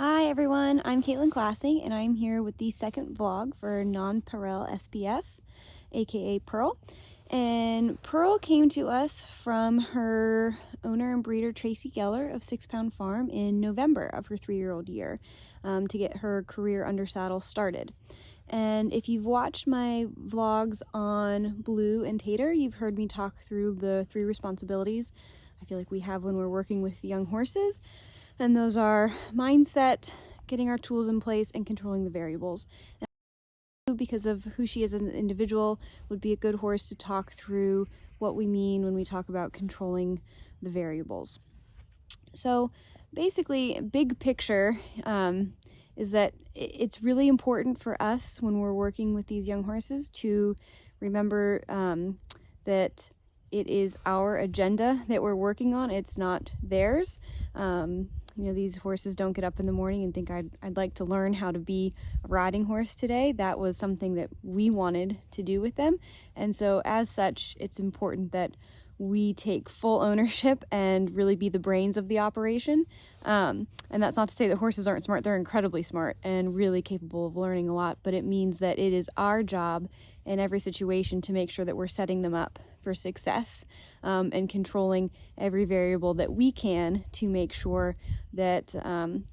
Hi everyone, I'm Caitlin Classing and I'm here with the second vlog for Nonpareil SPF, aka Pearl. And Pearl came to us from her owner and breeder Tracy Geller of 6 Pound Farm in November of her 3-year-old year to get her career under saddle started. And if you've watched my vlogs on Blue and Tater, you've heard me talk through the 3 responsibilities I feel like we have when we're working with young horses. And those are mindset, getting our tools in place, and controlling the variables. And because of who she is as an individual, would be a good horse to talk through what we mean when we talk about controlling the variables. So basically, big picture is that it's really important for us when we're working with these young horses to remember that it is our agenda that we're working on. It's not theirs. These horses don't get up in the morning and think I'd like to learn how to be a riding horse today. That was something that we wanted to do with them. And so as such, it's important that we take full ownership and really be the brains of the operation. And that's not to say that horses aren't smart. They're incredibly smart and really capable of learning a lot, but it means that it is our job in every situation to make sure that we're setting them up for success and controlling every variable that we can to make sure that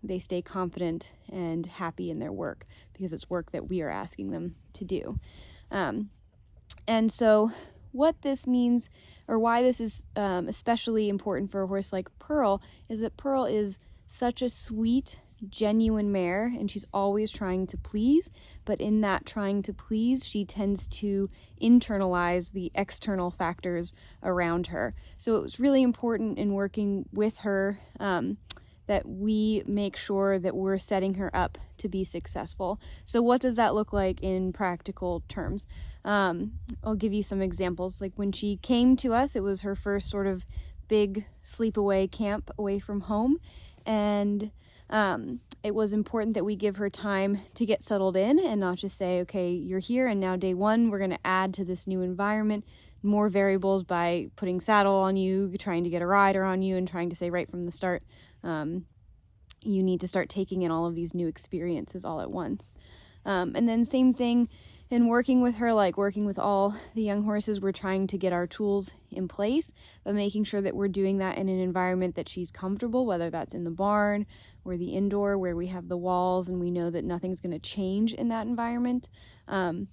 they stay confident and happy in their work, because it's work that we are asking them to do. And so what this means, or why this is especially important for a horse like Pearl, is that Pearl is such a sweet, genuine mare, and she's always trying to please, but in that trying to please, she tends to internalize the external factors around her. So it was really important in working with her that we make sure that we're setting her up to be successful. So what does that look like in practical terms? I'll give you some examples. Like when she came to us, it was her first sort of big sleepaway camp away from home, and it was important that we give her time to get settled in and not just say, okay, you're here and now day one we're going to add to this new environment more variables by putting saddle on you, trying to get a rider on you, and trying to say right from the start, you need to start taking in all of these new experiences all at once. And then same thing in working with her, like working with all the young horses, we're trying to get our tools in place, but making sure that we're doing that in an environment that she's comfortable, whether that's in the barn or the indoor where we have the walls and we know that nothing's going to change in that environment. And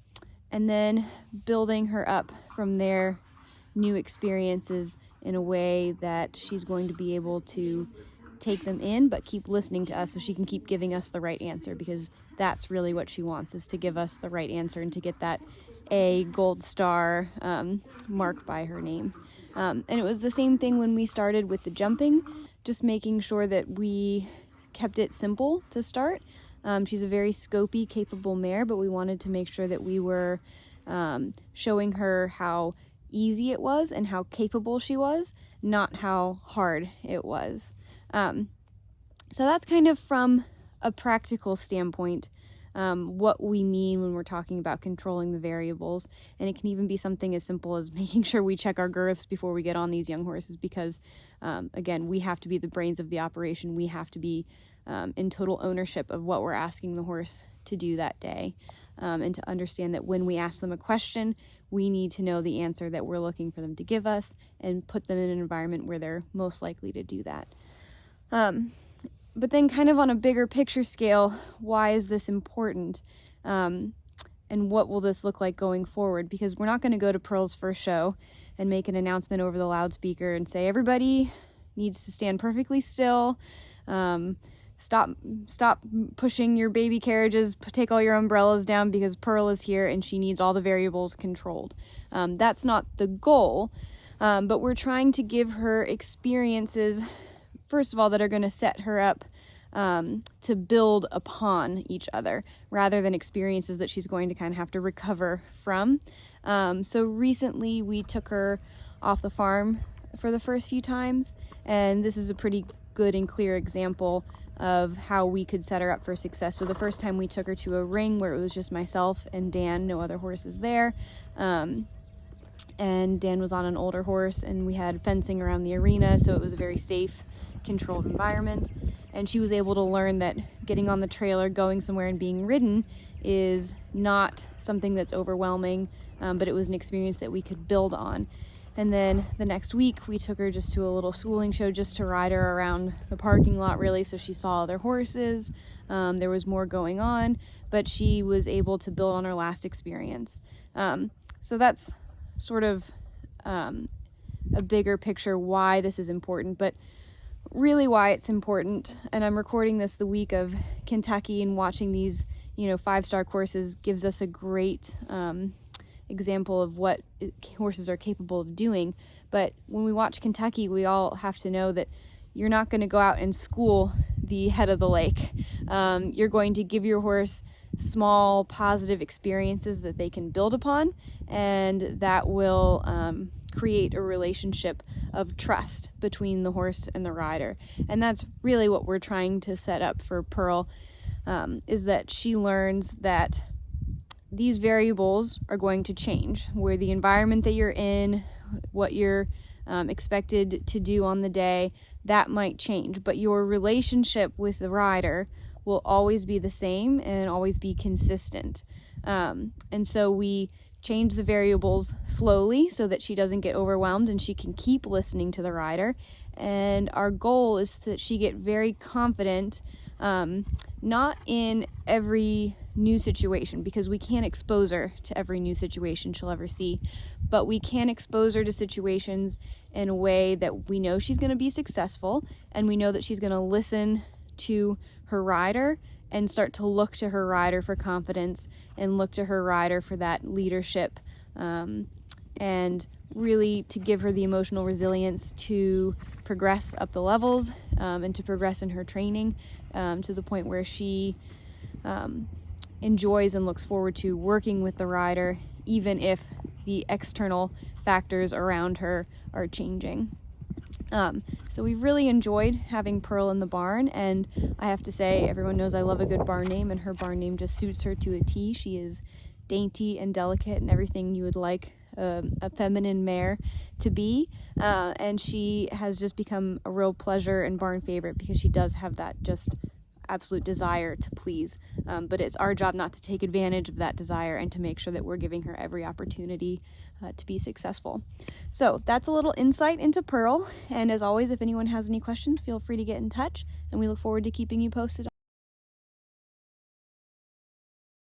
then building her up from there, new experiences in a way that she's going to be able to take them in, but keep listening to us so she can keep giving us the right answer, because that's really what she wants, is to give us the right answer and to get that A gold star mark by her name. And it was the same thing when we started with the jumping, just making sure that we kept it simple to start. She's a very scopy, capable mare, but we wanted to make sure that we were showing her how easy it was and how capable she was, not how hard it was. So that's kind of from a practical standpoint, what we mean when we're talking about controlling the variables. And it can even be something as simple as making sure we check our girths before we get on these young horses, because again, we have to be the brains of the operation. We have to be in total ownership of what we're asking the horse to do that day, and to understand that when we ask them a question, we need to know the answer that we're looking for them to give us and put them in an environment where they're most likely to do that. But then kind of on a bigger picture scale, why is this important? And what will this look like going forward? Because we're not going to go to Pearl's first show and make an announcement over the loudspeaker and say, everybody needs to stand perfectly still. Stop pushing your baby carriages, take all your umbrellas down because Pearl is here and she needs all the variables controlled. That's not the goal, but we're trying to give her experiences, first of all, that are going to set her up to build upon each other, rather than experiences that she's going to kind of have to recover from. So recently we took her off the farm for the first few times, and this is a pretty good and clear example of how we could set her up for success. So the first time we took her to a ring where it was just myself and Dan, no other horses there. And Dan was on an older horse, and we had fencing around the arena, so it was a very safe, controlled environment. and she was able to learn that getting on the trailer, going somewhere and being ridden is not something that's overwhelming, but it was an experience that we could build on. And then the next week we took her just to a little schooling show just to ride her around the parking lot, really, so she saw other horses. There was more going on, but she was able to build on her last experience. So that's sort of a bigger picture why this is important, but really why it's important, and I'm recording this the week of Kentucky, and watching these 5-star courses gives us a great example of what horses are capable of doing. But when we watch Kentucky, we all have to know that you're not going to go out and school the head of the lake. You're going to give your horse small positive experiences that they can build upon, and that will create a relationship of trust between the horse and the rider. And that's really what we're trying to set up for Pearl, is that she learns that these variables are going to change, where the environment that you're in, what you're expected to do on the day, that might change, but your relationship with the rider will always be the same and always be consistent. And so we change the variables slowly so that she doesn't get overwhelmed and she can keep listening to the rider. And our goal is that she get very confident, not in every new situation, because we can't expose her to every new situation she'll ever see, but we can expose her to situations in a way that we know she's going to be successful, and we know that she's going to listen to her rider and start to look to her rider for confidence and look to her rider for that leadership, and really to give her the emotional resilience to progress up the levels, and to progress in her training, to the point where she enjoys and looks forward to working with the rider, even if the external factors around her are changing. So we've really enjoyed having Pearl in the barn, and I have to say, everyone knows I love a good barn name, and her barn name just suits her to a T. She is dainty and delicate and everything you would like a feminine mare to be, and she has just become a real pleasure and barn favorite because she does have that just absolute desire to please, but it's our job not to take advantage of that desire and to make sure that we're giving her every opportunity to be successful. So that's a little insight into Pearl, and as always, if anyone has any questions, feel free to get in touch, and we look forward to keeping you posted.